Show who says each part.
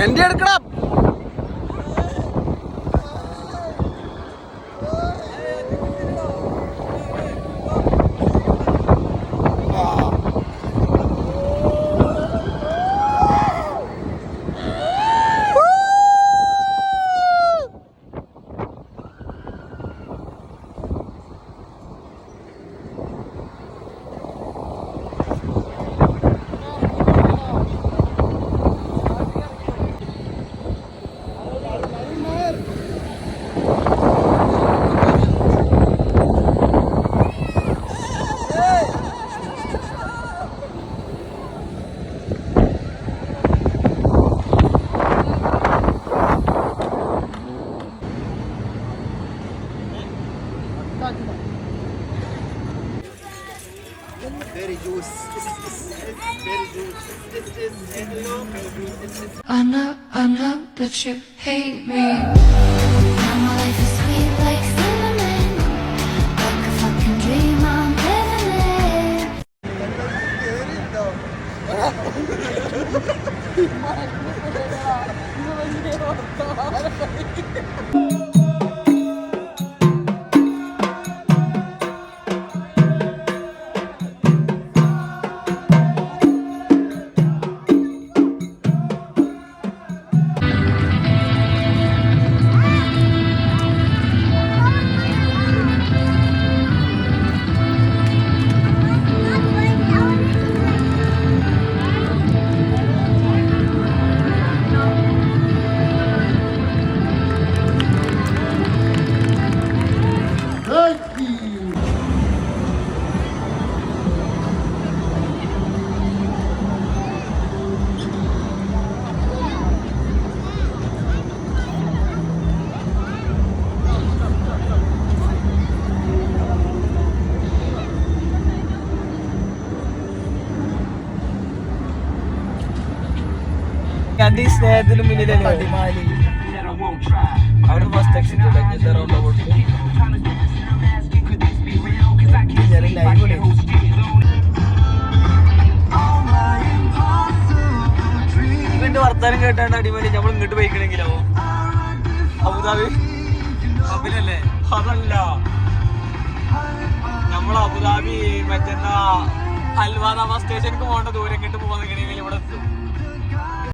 Speaker 1: എന്റെ എടുക്കണം.
Speaker 2: I know that you hate me. Now my life is sweet like cinnamon, like a fucking dream I'm living in.
Speaker 1: Gandhi സ്നേഹത്തിന് മുന്നിലല്ലേ അവിടെ first exit ഇങ്ങോട്ട് വർത്താനം കേട്ടാണ്ട് അടിമാലി നമ്മൾ ഇങ്ങോട്ട് പോയിക്കണെങ്കിലോ അബുദാബി അബിലല്ലേ അതല്ല നമ്മൾ അബുദാബി മറ്റെന്താ അൽവാദാബാദ് സ്റ്റേഷനിലേക്ക് പോകേണ്ട ദൂരം ഇങ്ങോട്ട് പോകുന്നെങ്കിൽ ഇവിടെ എത്തും.